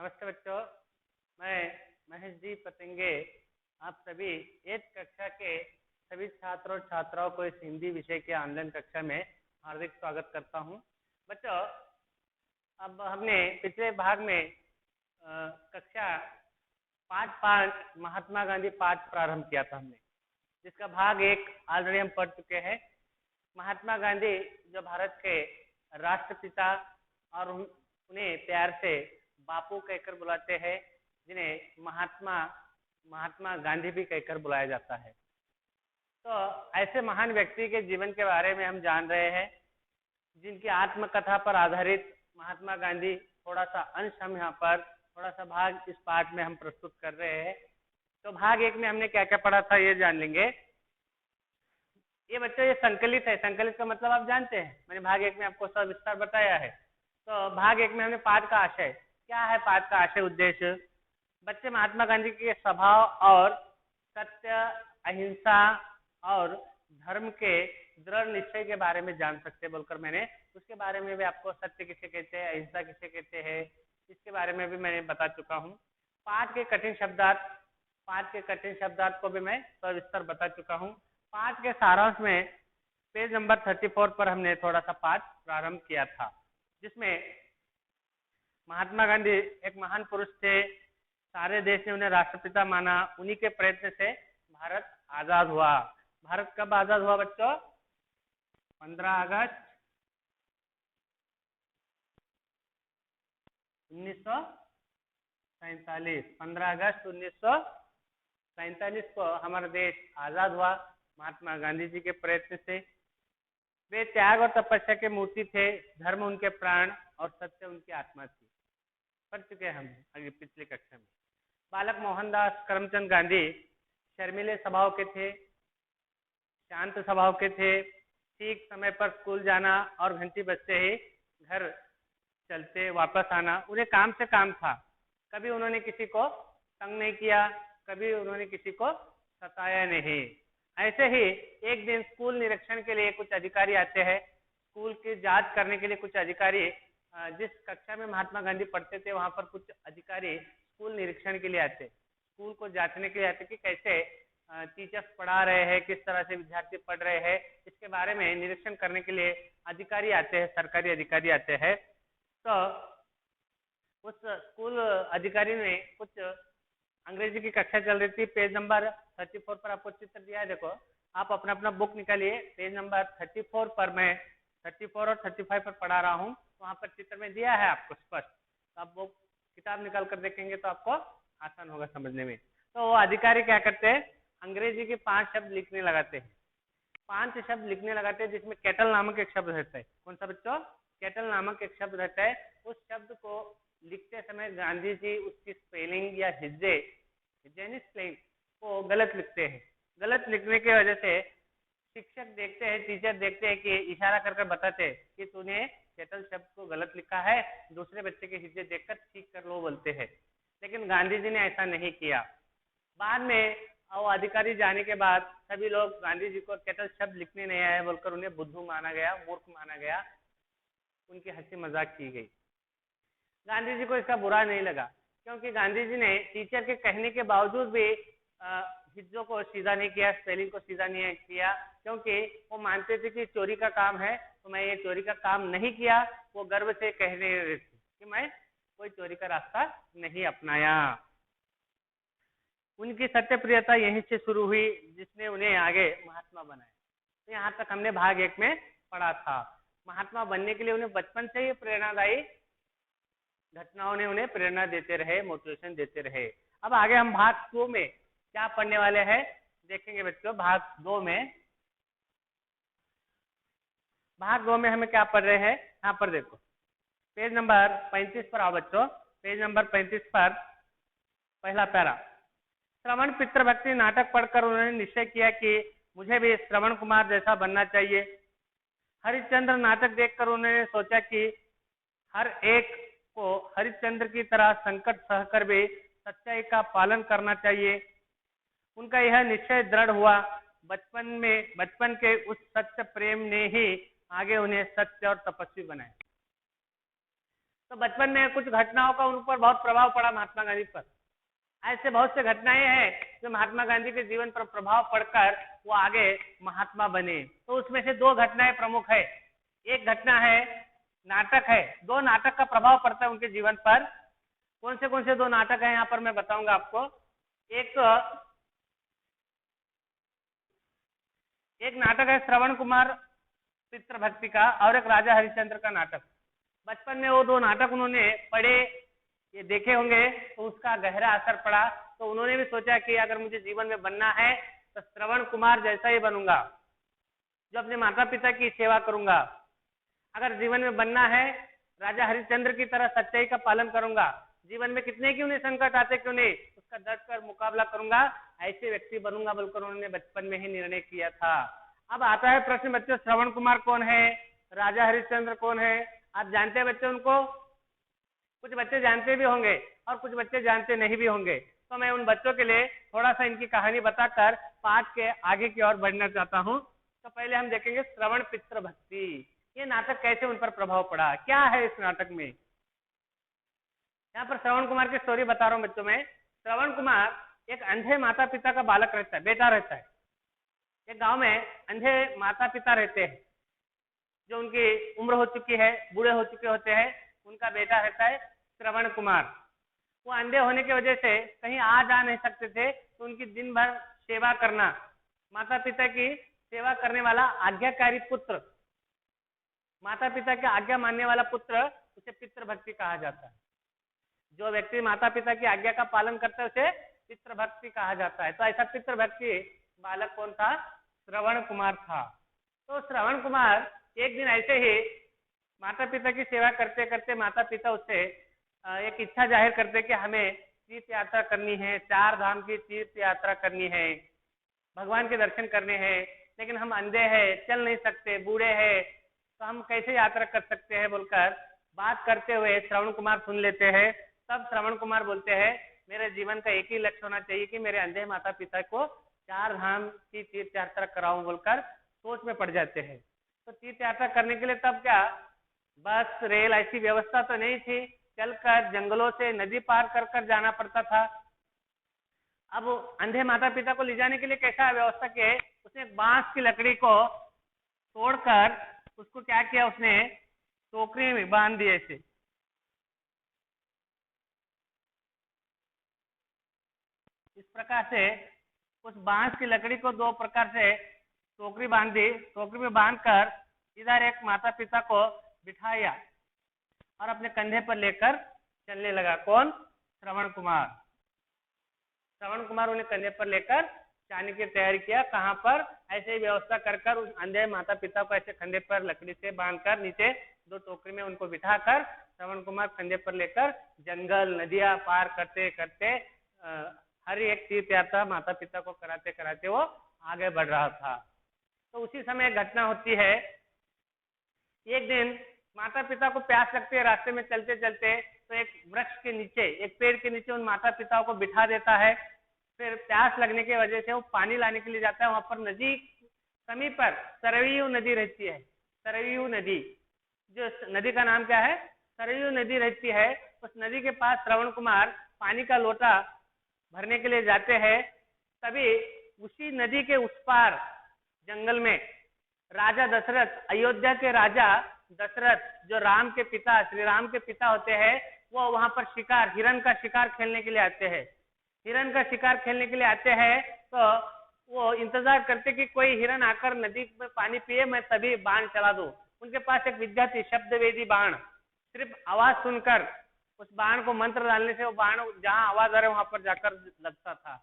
नमस्ते बच्चों, मैं महेश जी पतंगे आप सभी 8th कक्षा के सभी छात्रों और छात्राओं को इस हिंदी विषय के ऑनलाइन कक्षा में हार्दिक स्वागत करता हूं। बच्चों, अब हमने पिछले भाग में कक्षा 5 महात्मा गांधी पाठ प्रारंभ किया था हमने, जिसका भाग 1 ऑलरेडी हम पढ़ चुके हैं। महात्मा गांधी जो भारत के राष्ट्रपिता और उन्हें प्यार से बापू कहकर बुलाते हैं, जिन्हें महात्मा गांधी भी कहकर बुलाया जाता है। तो ऐसे महान व्यक्ति के जीवन के बारे में हम जान रहे हैं, जिनकी आत्मकथा पर आधारित महात्मा गांधी थोड़ा सा अंश हम यहाँ पर थोड़ा सा भाग इस पाठ में हम प्रस्तुत कर रहे हैं। तो भाग 1 में हमने क्या क्या पढ़ा था ये जान लेंगे। ये बच्चों ये संकलित है। संकलित का मतलब आप जानते हैं, मैंने भाग 1 में आपको सविस्तार बताया है। तो भाग 1 में हमने पाठ का आशय क्या है, पाठ का आशय उद्देश्य बच्चे महात्मा गांधी के स्वभाव और सत्य, अहिंसा और धर्म के दृढ़ निश्चय के बारे में जान सकते हैं बोलकर मैंने उसके बारे में भी आपको सत्य किसे कहते हैं, अहिंसा किसे कहते हैं, इसके बारे में भी मैंने बता चुका हूँ। पाठ के कठिन शब्दार्थ को भी मैं सविस्तार बता चुका हूँ। पाठ के सारांश में पेज नंबर 34 पर हमने थोड़ा सा पाठ प्रारंभ किया था, जिसमें महात्मा गांधी एक महान पुरुष थे। सारे देश ने उन्हें राष्ट्रपिता माना। उन्हीं के प्रयत्न से भारत आजाद हुआ। भारत कब आजाद हुआ बच्चों? 15 अगस्त 1947। 15 अगस्त 1947 को हमारा देश आजाद हुआ महात्मा गांधी जी के प्रयत्न से। वे त्याग और तपस्या के मूर्ति थे। धर्म उनके प्राण और सत्य उनकी आत्मा थी। पढ़ चुके हैं हम अगली पिछली कक्षा में। बालक मोहनदास करमचंद गांधी शर्मीले स्वभाव के थे, शांत स्वभाव के थे। ठीक समय पर स्कूल जाना और घंटी बजते ही घर चलते वापस आना उन्हें काम से काम था। कभी उन्होंने किसी को तंग नहीं किया, कभी उन्होंने किसी को सताया नहीं। ऐसे ही एक दिन स्कूल निरीक्षण के लिए कुछ अधिकारी आते हैं। स्कूल की जांच करने के लिए कुछ अधिकारी, जिस कक्षा में महात्मा गांधी पढ़ते थे वहां पर कुछ अधिकारी स्कूल निरीक्षण के लिए आते, स्कूल को जांचने के लिए आते कि कैसे टीचर्स पढ़ा रहे हैं, किस तरह से विद्यार्थी पढ़ रहे हैं, इसके बारे में निरीक्षण करने के लिए अधिकारी आते हैं, सरकारी अधिकारी आते हैं। तो उस स्कूल अधिकारी ने कुछ अंग्रेजी की कक्षा चल रही थी। पेज नंबर 34 पर आपको चित्र दिया है, देखो आप अपना अपना बुक निकालिए। पेज नंबर 34 पर मैं 34 और 35 पर पढ़ा रहा हूँ, वहां पर चित्र में दिया है आपको स्पष्ट। तो आप वो किताब निकाल कर देखेंगे तो आपको आसान होगा समझने में। तो वो अधिकारी क्या करते हैं, अंग्रेजी के 5 शब्द लिखने लगाते हैं। 5 शब्द लिखने लगाते हैं, जिसमें कैटल नामक एक शब्द रहता है। कौन सा बच्चों? कैटल नामक एक शब्द रहता है। उस शब्द को लिखते समय गांधी जी उसकी स्पेलिंग या हिज्जे स्पेलिंग को गलत लिखते हैं। गलत लिखने की वजह से शिक्षक देखते हैं, टीचर देखते हैं कि इशारा कर बताते हैं कि तूने कैटल शब्द को गलत लिखा है, दूसरे बच्चे के हिज्जे देखकर ठीक कर लो बोलते हैं। लेकिन गांधी जी ने ऐसा नहीं किया। बाद में वो अधिकारी जाने के बाद सभी लोग गांधी जी को कैटल शब्द लिखने नहीं आए बोलकर उन्हें बुद्धू माना गया, मूर्ख माना गया, उनकी हंसी मजाक की गई। गांधी जी को इसका बुरा नहीं लगा, क्योंकि गांधी जी ने टीचर के कहने के बावजूद भी हिज्जों को सीधा नहीं किया, स्पेलिंग को सीधा नहीं किया, क्योंकि वो मानते थे कि चोरी का काम है तो मैं ये चोरी का काम नहीं किया। वो गर्व से कहने थे कि मैं कोई चोरी का रास्ता नहीं अपनाया। उनकी सत्यप्रियता यहीं से शुरू हुई, जिसने उन्हें आगे महात्मा बनाया। तो यहाँ तक हमने भाग 1 में पढ़ा था। महात्मा बनने के लिए उन्हें बचपन से ही प्रेरणादायी घटनाओं ने उन्हें प्रेरणा देते रहे, मोटिवेशन देते रहे। अब आगे हम भाग 2 में क्या पढ़ने वाले हैं देखेंगे बच्चों। भाग 2 में हमें क्या पढ़ रहे हैं, यहाँ पर देखो पेज नंबर 35 पर आओ बच्चों। पेज नंबर 35 पर पहला पैरा। श्रवण पितृभक्ति नाटक पढ़कर उन्होंने निश्चय किया कि मुझे भी श्रवण कुमार जैसा बनना चाहिए। हरिश्चंद्र नाटक देखकर उन्होंने सोचा कि हर एक को हरिश्चंद्र की तरह संकट सहकर भी सच्चाई का पालन करना चाहिए। उनका यह निश्चय दृढ़ हुआ। बचपन के उस सत्य प्रेम ने ही आगे उन्हें सत्य और तपस्वी बनाया। तो बचपन में कुछ घटनाओं का उन पर बहुत प्रभाव पड़ा महात्मा गांधी पर। ऐसे बहुत से घटनाएं हैं जो महात्मा गांधी के जीवन पर प्रभाव पड़कर वो आगे महात्मा बने। तो उसमें से दो घटनाएं प्रमुख है। एक घटना है नाटक है, दो नाटक का प्रभाव पड़ता है उनके जीवन पर। कौन से दो नाटक है यहाँ पर मैं बताऊंगा आपको। एक नाटक है श्रवण कुमार पितृभक्ति का, और एक राजा हरिश्चंद्र का नाटक। बचपन में वो दो नाटक उन्होंने पढ़े, ये देखे होंगे, तो उसका गहरा असर पड़ा। तो उन्होंने भी सोचा कि अगर मुझे जीवन में बनना है तो श्रवण कुमार जैसा ही बनूंगा, जो अपने माता पिता की सेवा करूंगा। अगर जीवन में बनना है राजा हरिश्चंद्र की तरह सच्चाई का पालन करूंगा। जीवन में कितने क्यों नहीं संकट आते क्यों नहीं, उसका डट कर मुकाबला करूंगा, ऐसे व्यक्ति बनूंगा, बोलकर उन्होंने बचपन में ही निर्णय किया था। अब आता है प्रश्न बच्चों, श्रवण कुमार कौन है, राजा हरिश्चंद्र कौन है? आप जानते हैं बच्चों उनको? कुछ बच्चे जानते भी होंगे और कुछ बच्चे जानते नहीं भी होंगे। तो मैं उन बच्चों के लिए थोड़ा सा इनकी कहानी बताकर पाठ के आगे की ओर बढ़ना चाहता हूँ। तो पहले हम देखेंगे श्रवण पितृ भक्ति, ये नाटक कैसे उन पर प्रभाव पड़ा, क्या है इस नाटक में। यहाँ पर श्रवण कुमार की स्टोरी बता रहा हूँ बच्चों में। श्रवण कुमार एक अंधे माता पिता का बालक रहता है, बेटा रहता है। एक गांव में अंधे माता पिता रहते हैं, जो उनकी उम्र हो चुकी है, बूढ़े हो चुके होते हैं। उनका बेटा रहता है श्रवण कुमार। वो अंधे होने की वजह से कहीं आ जा नहीं सकते थे, तो उनकी दिन भर सेवा करना, माता पिता की सेवा करने वाला आज्ञाकारी पुत्र, माता पिता की आज्ञा मानने वाला पुत्र, उसे पितृभक्ति कहा जाता है। जो व्यक्ति माता पिता की आज्ञा का पालन करता है उसे पितृभक्ति कहा जाता है। तो ऐसा पितृभक्ति बालक कौन था? श्रवण कुमार था। तो श्रवण कुमार एक दिन ऐसे ही माता पिता की सेवा करते करते माता पिता उससे एक इच्छा जाहिर करते कि हमें तीर्थ यात्रा करनी है, 4 धाम की तीर्थ यात्रा करनी है, भगवान के दर्शन करने हैं, लेकिन हम अंधे हैं, चल नहीं सकते, बूढ़े हैं, तो हम कैसे यात्रा कर सकते हैं बोलकर बात करते हुए श्रवण कुमार सुन लेते हैं। तब श्रवण कुमार बोलते हैं, मेरे जीवन का एक ही लक्ष्य होना चाहिए कि मेरे अंधे माता पिता को 4 धाम की तीर्थ यात्रा कराऊं, बोलकर सोच में पड़ जाते हैं। तो तीर्थ यात्रा करने के लिए तब क्या बस रेल ऐसी व्यवस्था तो नहीं थी, चलकर जंगलों से नदी पार कर कर जाना पड़ता था। अब अंधे माता पिता को ले जाने के लिए कैसा व्यवस्था किया? उसने बांस की लकड़ी को तोड़कर उसको क्या किया, उसने टोकरी में बांध दिया। इसे इस प्रकार से उस बांस की लकड़ी को 2 प्रकार से टोकरी बांध दी। टोकरी में बांधकर इधर एक माता पिता को बिठाया और अपने कंधे पर लेकर चलने लगा। कौन? श्रवण कुमार। श्रवण कुमार उन्हें कंधे पर लेकर जाने की तैयारी किया। कहाँ पर? ऐसे ही व्यवस्था कर कर उस अंधे माता पिता को ऐसे कंधे पर लकड़ी से बांधकर नीचे 2 टोकरी में उनको बिठाकर श्रवण कुमार कंधे पर लेकर जंगल नदियां पार करते करते हर एक तीर्थ यात्रा माता पिता को कराते कराते वो आगे बढ़ रहा था। तो उसी समय एक घटना होती है। एक दिन माता पिता को प्यास लगती है, रास्ते में चलते चलते, तो एक वृक्ष के नीचे, एक पेड़ के नीचे उन माता पिताओं को बिठा देता है। फिर प्यास लगने की वजह से वो पानी लाने के लिए जाता है। वहां पर नदी समीप पर सरयू नदी रहती है। सरयू नदी, जो नदी का नाम क्या है? सरयू नदी रहती है। उस नदी के पास श्रवण कुमार पानी का लोटा भरने के लिए जाते हैं। तभी उसी नदी के उस पार जंगल में राजा दशरथ, अयोध्या के राजा दशरथ, जो राम के पिता, श्री राम के पिता होते हैं, वो वहां पर शिकार, हिरण का शिकार खेलने के लिए आते हैं। हिरण का शिकार खेलने के लिए आते हैं तो वो इंतजार करते कि कोई हिरण आकर नदी में पानी पिए, मैं तभी बाण चला दूं। उनके पास एक विद्या थी, शब्दवेदी बाण। सिर्फ आवाज सुनकर उस बाण को मंत्र डालने से वो बाण जहां आवाज आ रहे वहां पर जाकर लगता था।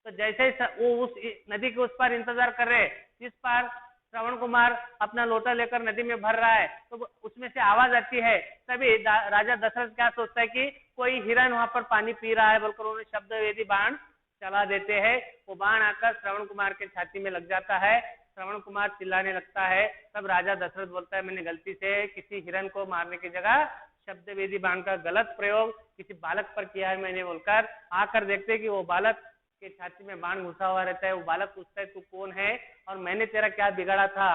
तो जैसे ही वो उस नदी के उस पार इंतजार कर रहे, जिस पार श्रवण कुमार अपना लोटा लेकर नदी में भर रहा है, तो उसमें से आवाज आती है। तभी राजा दशरथ क्या सोचता है कि कोई हिरण वहां पर पानी पी रहा है, बोलकर उन्होंने शब्दवेदी बाण चला देते हैं। वो बाण आकर श्रवण कुमार के छाती में लग जाता है। श्रवण कुमार चिल्लाने लगता है। तब राजा दशरथ बोलता है, मैंने गलती से किसी हिरण को मारने की जगह शब्दवेदी बाण का गलत प्रयोग किसी बालक पर किया है मैंने, बोलकर आकर देखते कि वो बालक के छाती में बाण घुसा हुआ रहता है। वो बालक पूछता है, तू कौन है और मैंने तेरा क्या बिगाड़ा था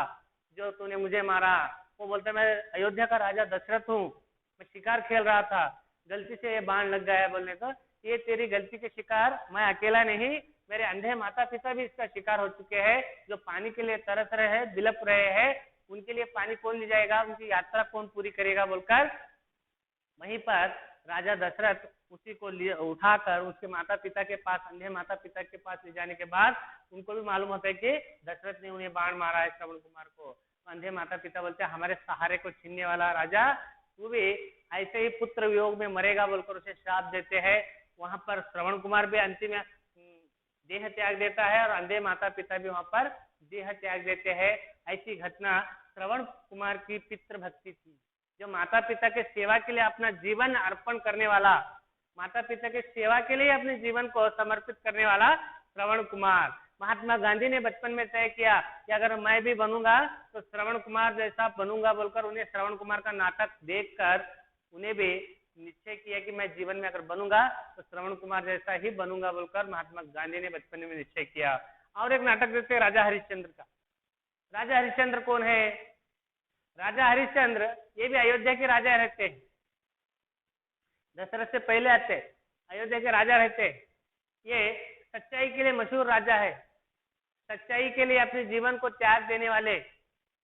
जो तूने मुझे मारा? वो बोलता है, मैं अयोध्या का राजा दशरथ हूँ, मैं शिकार खेल रहा था, गलती से ये बाण लग गया बोलने को, ये तेरी गलती के शिकार मैं अकेला नहीं, मेरे अंधे माता पिता भी इसका शिकार हो चुके हैं, जो पानी के लिए तरस रहे हैं, बिलप रहे हैं, उनके लिए पानी कौन ले जाएगा, उनकी यात्रा कौन पूरी करेगा बोलकर वहीं पर राजा दशरथ उसी को उठाकर उसके माता पिता के पास, अंधे माता पिता के पास ले जाने के बाद उनको भी मालूम होता है कि दशरथ ने उन्हें बाण मारा है श्रवण कुमार को। अंधे माता पिता बोलते हैं हमारे सहारे को छीनने वाला राजा तू भी ऐसे ही पुत्र वियोग में मरेगा बोलकर उसे श्राप देते हैं। वहां पर श्रवण कुमार भी अंतिम देह त्याग देता है और अंधे माता पिता भी वहां पर देह त्याग देते हैं। ऐसी घटना श्रवण कुमार की पितृ भक्ति थी, जो माता पिता के सेवा के लिए अपना जीवन अर्पण करने वाला, माता पिता के सेवा के लिए अपने जीवन को समर्पित करने वाला श्रवण कुमार। महात्मा गांधी ने बचपन में तय किया कि अगर मैं भी बनूंगा तो श्रवण कुमार जैसा बनूंगा बोलकर उन्हें श्रवण कुमार का नाटक देखकर उन्हें भी निश्चय किया कि मैं जीवन में अगर बनूंगा तो श्रवण कुमार जैसा ही बनूंगा बोलकर महात्मा गांधी ने बचपन में निश्चय किया। और एक नाटक देखते हैं राजा हरिश्चंद्र का। राजा हरिश्चंद्र कौन है? राजा हरिश्चंद्र ये भी अयोध्या के राजा रहते हैं, दशरथ से पहले आते, अयोध्या के राजा रहते। ये सच्चाई के लिए मशहूर राजा है, सच्चाई के लिए अपने जीवन को त्याग देने वाले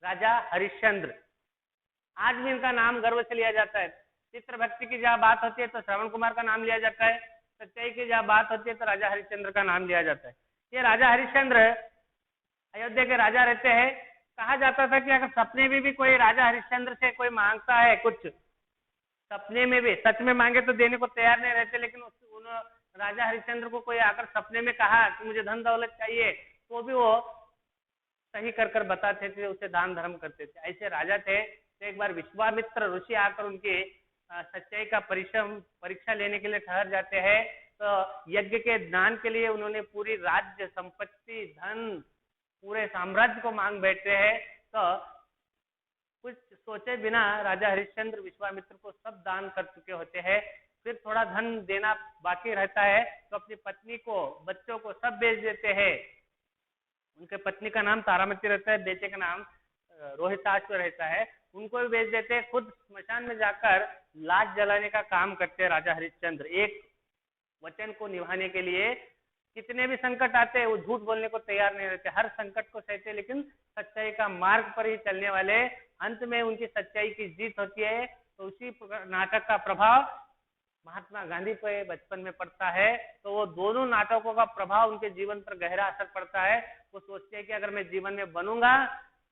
राजा हरिश्चंद्र। आज भी इनका नाम गर्व से लिया जाता है। चित्र भक्ति की जहाँ बात होती है तो श्रवण कुमार का नाम लिया जाता है, सच्चाई की जहाँ बात होती है तो राजा हरिश्चंद्र का नाम लिया जाता है। ये राजा हरिश्चंद्र अयोध्या के राजा रहते हैं। कहा जाता था कि अगर सपने में भी कोई राजा हरिश्चंद्र से कोई मांगता है कुछ, सपने में भी, सच में मांगे तो देने को तैयार नहीं रहते, लेकिन उन राजा हरिश्चंद्र को कोई आकर सपने में कहा कि मुझे धन दौलत चाहिए तो भी वो सही कर कर बताते थे, उसे दान धर्म करते थे। ऐसे राजा थे। तो एक बार विश्वामित्र ऋषि आकर उनके सच्चाई का परीक्षा लेने के लिए ठहर जाते हैं। तो यज्ञ के दान के लिए उन्होंने पूरी राज्य संपत्ति धन पूरे साम्राज्य को मांग बैठे हैं। तो कुछ सोचे बिना राजा हरिश्चंद्र विश्वामित्र को सब दान कर चुके होते हैं। फिर थोड़ा धन देना बाकी रहता है तो अपनी पत्नी को, बच्चों को सब बेच देते हैं। उनके पत्नी का नाम तारामती रहता है, बेटे का नाम रोहिताश्व रहता है, उनको भी बेच देते हैं। खुद स्मशान में जाकर लाश जलाने का काम करते हैं राजा हरिश्चंद्र। एक वचन को निभाने के लिए कितने भी संकट आते हैं वो झूठ बोलने को तैयार नहीं रहते, हर संकट को सहते, लेकिन सच्चाई का मार्ग पर ही चलने वाले। अंत में उनकी सच्चाई की जीत होती है। तो उसी नाटक का प्रभाव महात्मा गांधी पर बचपन में पड़ता है। तो वो दोनों नाटकों का प्रभाव उनके जीवन पर गहरा असर पड़ता है। वो सोचते हैं कि अगर मैं जीवन में बनूंगा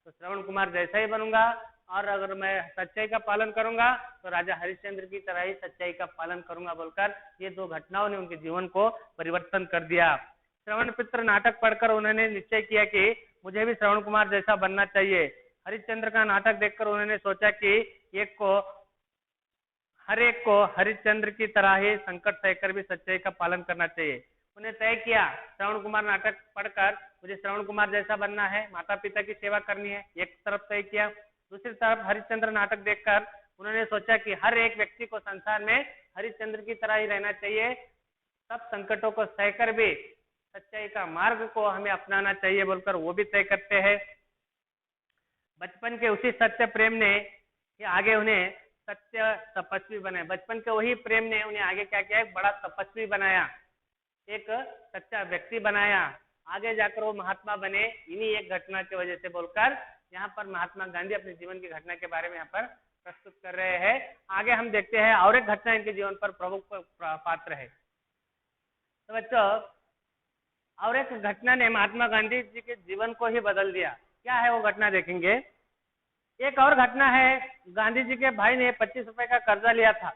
तो श्रवण कुमार जैसा ही बनूंगा, और अगर मैं सच्चाई का पालन करूंगा तो राजा हरिश्चंद्र की तरह ही सच्चाई का पालन करूंगा बोलकर ये दो घटनाओं ने उनके जीवन को परिवर्तन कर दिया। श्रवण पित्र नाटक पढ़कर उन्होंने निश्चय किया कि मुझे भी श्रवण कुमार जैसा बनना चाहिए। हरिश्चंद्र का नाटक देखकर उन्होंने सोचा कि हर एक को हरिश्चंद्र की तरह ही संकट सहकर भी सच्चाई का पालन करना चाहिए। उन्हें तय किया श्रवण कुमार नाटक पढ़कर मुझे श्रवण कुमार जैसा बनना है, माता पिता की सेवा करनी है, एक तरफ तय किया। दूसरी तरफ हरिश्चंद्र नाटक देखकर उन्होंने सोचा कि हर एक व्यक्ति को संसार में हरिश्चंद्र की तरह ही रहना चाहिए, सब संकटों को सहकर भी सच्चाई का मार्ग को हमें अपनाना चाहिए बोलकर वो भी तय करते हैं। बचपन के उसी सत्य प्रेम ने आगे उन्हें सत्य तपस्वी बनाया। बचपन के वही प्रेम ने उन्हें आगे क्या किया, एक बड़ा तपस्वी बनाया, एक सच्चा व्यक्ति बनाया। आगे जाकर वो महात्मा बने इन्हीं एक घटना की वजह से बोलकर यहाँ पर महात्मा गांधी अपने जीवन की घटना के बारे में यहाँ पर प्रस्तुत कर रहे हैं। आगे हम देखते हैं और एक घटना इनके जीवन पर प्रमुख पात्र है। तो बच्चों और एक घटना ने महात्मा गांधी जी के जीवन को ही बदल दिया। क्या है वो घटना देखेंगे। एक और घटना है, गांधी जी के भाई ने 25 रुपए का कर्जा लिया था।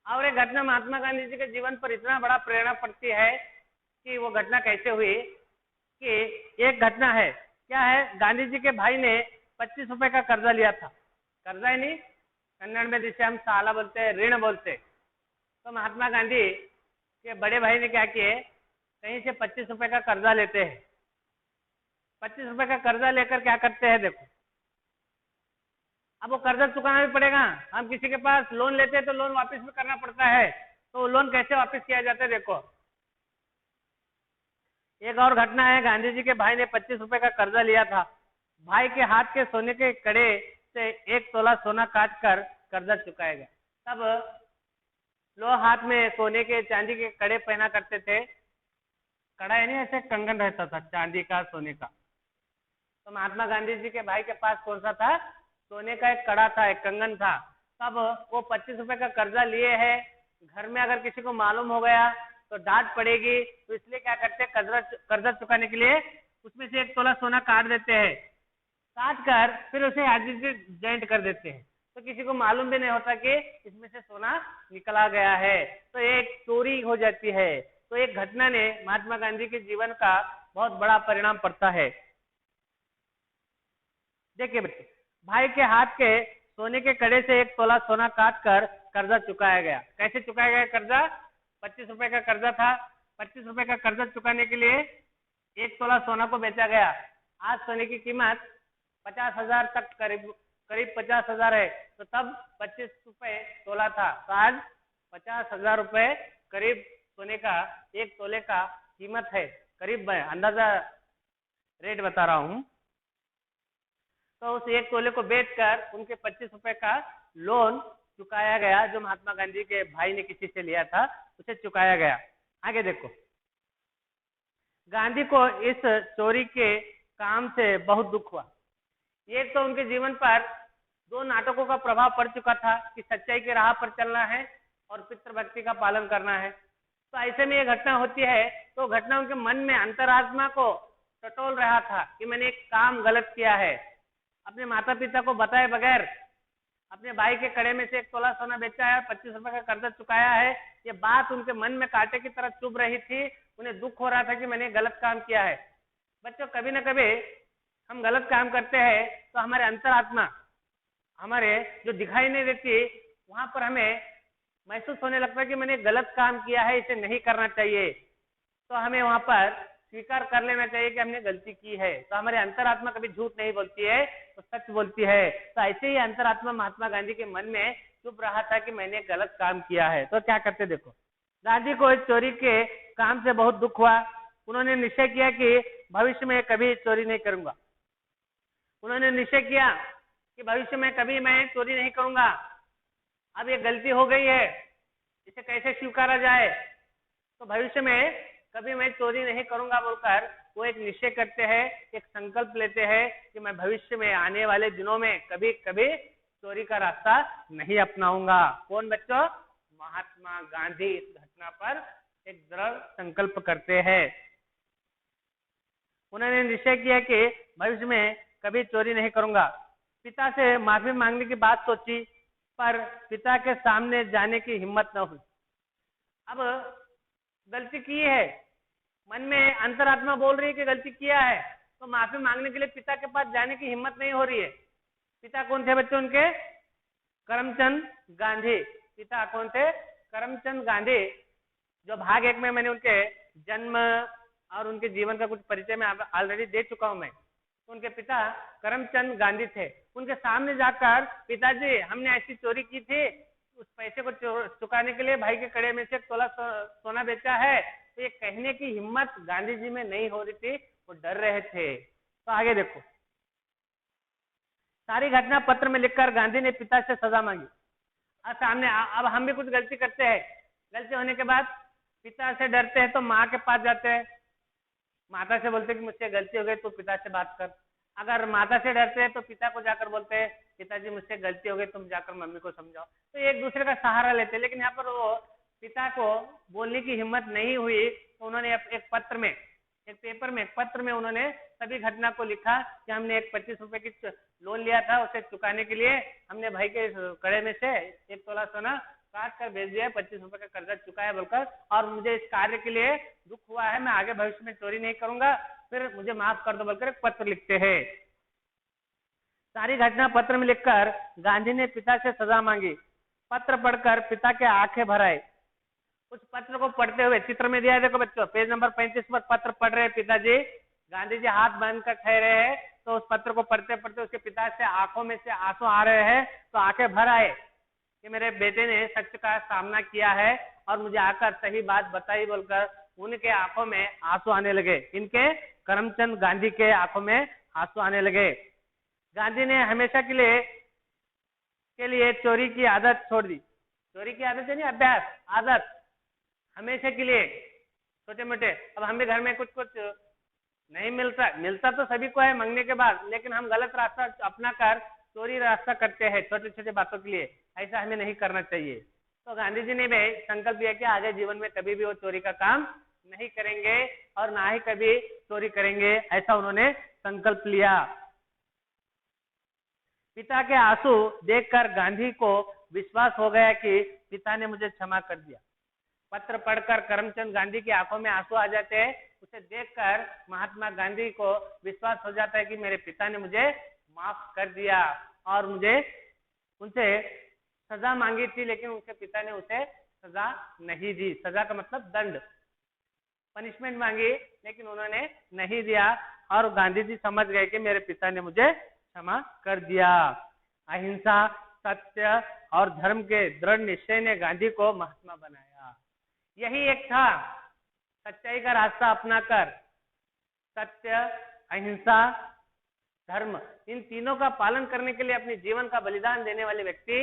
और एक घटना महात्मा गांधी जी के जीवन पर इतना बड़ा प्रेरणा पड़ती है कि वो घटना कैसे हुई कि एक घटना है, क्या है, गांधी जी के भाई ने 25 रुपए का कर्जा लिया था। कर्जा ही नहीं, कन्नड़ में जिसे हम साला बोलते हैं, ऋण बोलते। तो महात्मा गांधी के बड़े भाई ने क्या किए, कहीं से 25 रुपए का कर्जा लेते हैं। 25 रुपए का कर्जा लेकर क्या करते हैं, देखो अब वो कर्जा चुकाना भी पड़ेगा। हम किसी के पास लोन लेते हैं तो लोन वापस भी करना पड़ता है, तो लोन कैसे वापस किया जाता है देखो। एक और घटना है, गांधी जी के भाई ने 25 रुपए का कर्जा लिया था। भाई के हाथ के सोने के कड़े से 1 तोला सोना काट कर कर्जा चुकाया गया। तब लोग हाथ में सोने के चांदी के कड़े पहना करते थे। कड़ा यानी ऐसे कंगन रहता था चांदी का सोने का। तो महात्मा गांधी जी के भाई के पास कौन सा था? सोने का एक कड़ा था, एक कंगन था। तब वो 25 रुपए का कर्जा लिए है। घर में अगर किसी को मालूम हो गया तो डांट पड़ेगी, तो इसलिए क्या करते हैं, कर्जा चुकाने के लिए उसमें से 1 तोला सोना काट देते हैं। काट कर फिर उसे आदि से जॉइंट कर देते हैं, तो किसी को मालूम भी नहीं होता कि इसमें से सोना निकला गया है। तो एक चोरी हो जाती है। तो एक घटना ने महात्मा गांधी के जीवन का बहुत बड़ा परिणाम पड़ता है। देखिए बच्चे, भाई के हाथ के सोने के कड़े से 1 तोला सोना काट कर कर्जा चुकाया गया। कैसे चुकाया गया कर्जा? 25 रुपए का कर्जा था। 25 रुपए का कर्जा चुकाने के लिए 1 तोला सोना को बेचा गया। आज सोने की कीमत 50,000 तक करीब 50,000 है। तो तब 25 रुपए तोला था, तो आज 50,000 रुपए करीब सोने का 1 तोले का कीमत है। करीब मैं अंदाजा रेट बता रहा हूं। तो उस 1 तोले को बेचकर उनके 25 रुपए का लोन चुकाया गया, जो महात्मा गांधी के भाई ने किसी से लिया था, उसे चुकाया गया। आगे देखो, गांधी को इस चोरी के काम से बहुत दुख हुआ। एक तो उनके जीवन पर 2 नाटकों का प्रभाव पड़ चुका था कि सच्चाई के राह पर चलना है और पितृभक्ति का पालन करना है। तो ऐसे में ये घटना होती है, तो घटना उनके मन में अंतरात्मा को टटोल रहा था कि मैंने एक काम गलत किया है। अपने माता पिता को बताए बगैर अपने भाई के कड़े में से 1 तोला सोना बेचा है, 25 रुपए का कर्जा चुकाया है। ये बात उनके मन में कांटे की तरह चुभ रही थी। उन्हें दुख हो रहा था कि मैंने गलत काम किया है। बच्चों, कभी न कभी हम गलत काम करते हैं तो हमारे अंतरात्मा, हमारे जो दिखाई नहीं देती, वहां पर हमें महसूस होने लगता है कि मैंने गलत काम किया है, इसे नहीं करना चाहिए। तो हमें वहां पर स्वीकार कर लेना चाहिए कि हमने गलती की है। तो हमारे अंतरात्मा कभी झूठ नहीं बोलती है, तो सच बोलती है। तो ऐसे ही अंतरात्मा महात्मा गांधी के मन में चुप रहा था कि मैंने गलत काम किया है। तो क्या करते देखो, गांधी को इस चोरी के काम से बहुत दुख हुआ। उन्होंने निश्चय किया कि भविष्य में कभी चोरी नहीं करूंगा। उन्होंने निश्चय किया कि भविष्य में कभी मैं चोरी नहीं करूंगा। अब ये गलती हो गई है, इसे कैसे स्वीकारा जाए? तो भविष्य में कभी मैं चोरी नहीं करूंगा बोलकर वो एक निश्चय करते हैं, एक संकल्प लेते हैं कि मैं भविष्य में आने वाले दिनों में कभी कभी चोरी का रास्ता नहीं अपनाऊंगा। कौन बच्चों? महात्मा गांधी इस घटना पर एक दृढ़ संकल्प करते हैं। उन्होंने निश्चय किया कि भविष्य में कभी चोरी नहीं करूंगा। पिता से माफी मांगने की बात सोची, पर पिता के सामने जाने की हिम्मत न हुई। अब गलती की है, मन में अंतरात्मा बोल रही है कि गलती किया है, तो माफी मांगने के लिए पिता के पास जाने की हिम्मत नहीं हो रही है। पिता कौन थे बच्चों उनके? करमचंद गांधी। पिता कौन थे? करमचंद गांधी, जो भाग 1 में मैंने उनके जन्म और उनके जीवन का कुछ परिचय में ऑलरेडी दे चुका हूं मैं। उनके पिता करमचंद गांधी थे। उनके सामने जाकर, पिताजी हमने ऐसी चोरी की थी, उस पैसे को चुकाने के लिए भाई के कड़े में से 1 तोला सोना बेचा है, तो ये कहने की हिम्मत गांधी जी में नहीं हो रही थी, वो डर रहे थे। तो आगे देखो, सारी घटना पत्र में लिखकर गांधी ने पिता से सजा मांगी। सामने अब हम भी कुछ गलती करते हैं, गलती होने के बाद पिता से डरते हैं तो माँ के पास जाते हैं, माता से बोलते हैं कि मुझसे गलती हो गई तो पिता से बात कर। अगर माता से डरते हैं तो पिता को जाकर बोलते हैं पिताजी मुझसे गलती हो गई, तुम जाकर मम्मी को समझाओ। तो एक दूसरे का सहारा लेते हैं। लेकिन यहाँ पर वो पिता को बोलने की हिम्मत नहीं हुई, तो उन्होंने एक पत्र में, एक पेपर में, एक पत्र में उन्होंने सभी घटना को लिखा कि हमने एक 25 रुपए की लोन लिया था, उसे चुकाने के लिए हमने भाई के कड़े में से 1 तोला सोना काट कर भेज दिया, 25 रुपए का कर्जा चुकाया बोलकर, और मुझे इस कार्य के लिए दुख हुआ है, मैं आगे भविष्य में चोरी नहीं करूंगा, फिर मुझे माफ कर दो बोलकर एक पत्र लिखते हैं। सारी घटना पत्र में लिखकर गांधी ने पिता से सजा मांगी। पत्र पढ़कर पिता के आंखें भर आए। उस पत्र को पढ़ते हुए, चित्र में दिया है देखो बच्चों, पेज नंबर 35 पर पत्र पढ़ रहे पिताजी, गांधी जी हाथ बांध कर ठहरे हैं। तो उस पत्र को पढ़ते पढ़ते उसके पिता से आंखों में से आंसू आ रहे हैं, तो आंखें भर आए कि मेरे बेटे ने सत्य का सामना किया है और मुझे आकर सही बात बताई बोलकर उनके आंखों में आंसू आने लगे। इनके करमचंद गांधी के आंखों में आंसू आने लगे। गांधी ने हमेशा के लिए के लिए चोरी की आदत छोड़ दी। चोरी की आदत है नहीं, अभ्यास, आदत, हमेशा के लिए छोटे मोटे। अब हमें घर में कुछ कुछ नहीं मिलता, मिलता तो सभी को है मांगने के बाद, लेकिन हम गलत रास्ता अपना कर चोरी रास्ता करते हैं छोटे छोटे बातों के लिए। ऐसा हमें नहीं करना चाहिए। तो गांधी जी ने भी संकल्प लिया कि आगे जीवन में कभी भी वो चोरी का काम नहीं करेंगे और ना ही कभी चोरी करेंगे, ऐसा उन्होंने संकल्प लिया। पिता के आंसू देखकर गांधी को विश्वास हो गया कि पिता ने मुझे क्षमा कर दिया। पत्र पढ़कर करमचंद गांधी की आंखों में आंसू आ जाते हैं। उसे देखकर महात्मा गांधी को विश्वास हो जाता है कि मेरे पिता ने मुझे माफ कर दिया, और मुझे उनसे सजा मांगी थी लेकिन उनके पिता ने उसे सजा नहीं दी। सजा का मतलब दंड, पनिशमेंट मांगी लेकिन उन्होंने नहीं दिया, और गांधी जी समझ गए कि मेरे पिता ने मुझे क्षमा कर दिया। अहिंसा, सत्य और धर्म के दृढ़ निश्चय ने गांधी को महात्मा बनाया। यही एक था, सच्चाई का रास्ता अपनाकर सत्य, अहिंसा, धर्म, इन तीनों का पालन करने के लिए अपने जीवन का बलिदान देने वाले व्यक्ति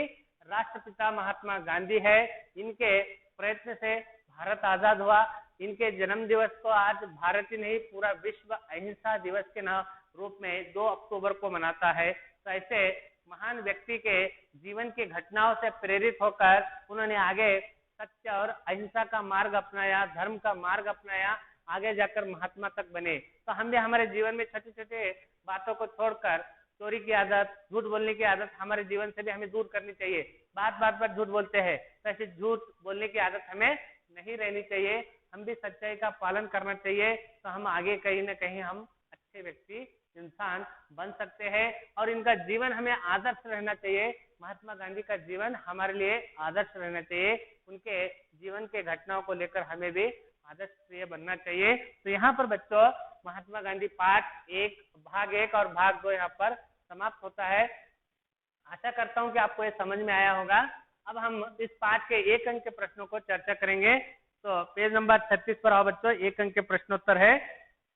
राष्ट्रपिता महात्मा गांधी है। इनके प्रयत्न से भारत आजाद हुआ। इनके जन्म दिवस को आज भारत ही नहीं पूरा विश्व अहिंसा दिवस के रूप में 2 अक्टूबर को मनाता है। तो ऐसे महान व्यक्ति के जीवन की घटनाओं से प्रेरित होकर उन्होंने आगे सत्य और अहिंसा का मार्ग अपनाया, धर्म का मार्ग अपनाया, आगे जाकर महात्मा तक बने। तो हम भी हमारे जीवन में छोटे छोटे बातों को छोड़कर चोरी की आदत, झूठ बोलने की आदत हमारे जीवन से भी हमें दूर करनी चाहिए। बात बात पर झूठ बोलते हैं, तो ऐसे झूठ बोलने की आदत हमें नहीं रहनी चाहिए। हम भी सच्चाई का पालन करना चाहिए, तो हम आगे कहीं ना कहीं हम अच्छे व्यक्ति, इंसान बन सकते हैं, और इनका जीवन हमें आदर्श रहना चाहिए। महात्मा गांधी का जीवन हमारे लिए आदर्श रहना चाहिए। उनके जीवन के घटनाओं को लेकर हमें भी आदर्श प्रिय बनना चाहिए। तो यहाँ पर बच्चों महात्मा गांधी पार्ट 1 भाग 1 और भाग 2 यहाँ पर समाप्त होता है। आशा करता हूँ कि आपको ये समझ में आया होगा। अब हम इस पाठ के 1 अंक के प्रश्नों को चर्चा करेंगे। तो पेज नंबर 36 पर आओ बच्चों, 1 अंक के प्रश्नोत्तर है।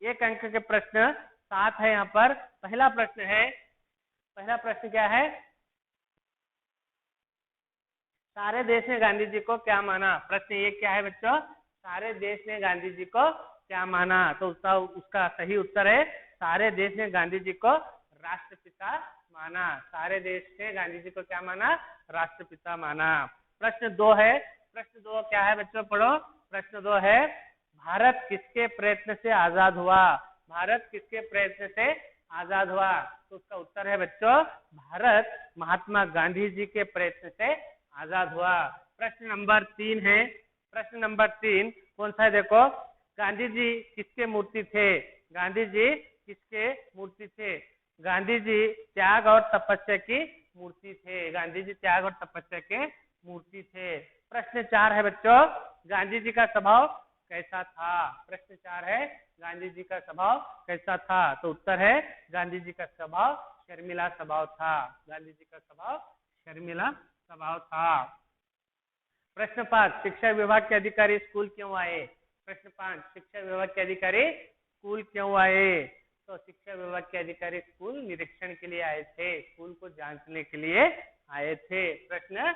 1 अंक के प्रश्न 7 है यहाँ पर। पहला प्रश्न है, पहला प्रश्न क्या है? सारे देश ने गांधी जी को क्या माना? प्रश्न ये क्या है बच्चों? सारे देश ने गांधी जी को क्या माना? तो उसका सही उत्तर है सारे देश ने गांधी जी को राष्ट्रपिता माना। सारे देश ने गांधी जी को क्या माना? राष्ट्रपिता माना। प्रश्न 2 है, प्रश्न 2 क्या है बच्चों? पढ़ो। प्रश्न 2 है, भारत किसके प्रयत्न से आजाद हुआ? भारत किसके प्रयत्न से आजाद हुआ? तो उसका उत्तर है बच्चों, भारत महात्मा गांधी जी के प्रयत्न से आजाद हुआ। प्रश्न नंबर 3 है, प्रश्न नंबर 3 कौन सा है? देखो, गांधी जी किसके मूर्ति थे? गांधी जी किसके मूर्ति थे? गांधी जी त्याग और तपस्या की मूर्ति थे। गांधी जी त्याग और तपस्या के मूर्ति थे। प्रश्न 4 है बच्चों, गांधी जी का स्वभाव कैसा था? प्रश्न 4 है, गांधी जी का स्वभाव कैसा था? तो उत्तर है, गांधी जी का स्वभाव शर्मिला स्वभाव था। गांधी जी का स्वभाव शर्मिला स्वभाव था। प्रश्न 5, शिक्षा विभाग के अधिकारी स्कूल क्यों आए? प्रश्न 5, शिक्षा विभाग के अधिकारी स्कूल क्यों आए? तो शिक्षा विभाग के अधिकारी स्कूल निरीक्षण के लिए आए थे, स्कूल को जांचने के लिए आए थे। प्रश्न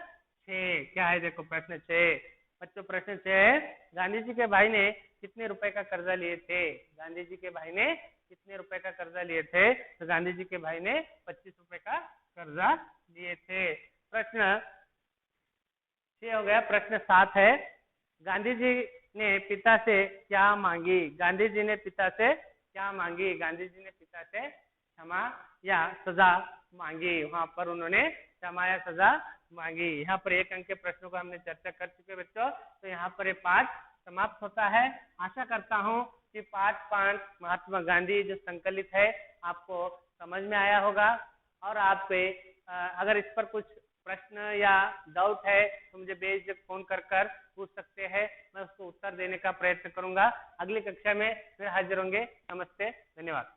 6 क्या है? देखो प्रश्न 6 बच्चों, प्रश्न 6 है, गांधी जी के भाई ने कितने रुपए का कर्जा लिए थे? गांधी जी के भाई ने कितने रुपए का कर्जा लिए थे? तो गांधी जी के भाई ने 25 रुपए का कर्जा लिए थे। प्रश्न 6 हो गया। प्रश्न 7 है, गांधी जी ने पिता से क्या मांगी? गांधी जी ने पिता से क्या मांगी? गांधी जी ने पिता से क्षमा या सजा मांगी। वहां पर उन्होंने क्षमा या सजा मांगी। यहाँ पर 1 अंक के प्रश्नों को हमने चर्चा कर चुके बच्चों। तो यहाँ पर ये पाठ समाप्त होता है। आशा करता हूँ कि पाठ 5 महात्मा गांधी जो संकलित है आपको समझ में आया होगा, और आप पे अगर इस पर कुछ प्रश्न या डाउट है तो मुझे बेझिझक फोन कर पूछ सकते हैं। मैं उसको उत्तर देने का प्रयत्न करूंगा। अगली कक्षा में फिर हाजिर होंगे। नमस्ते, धन्यवाद।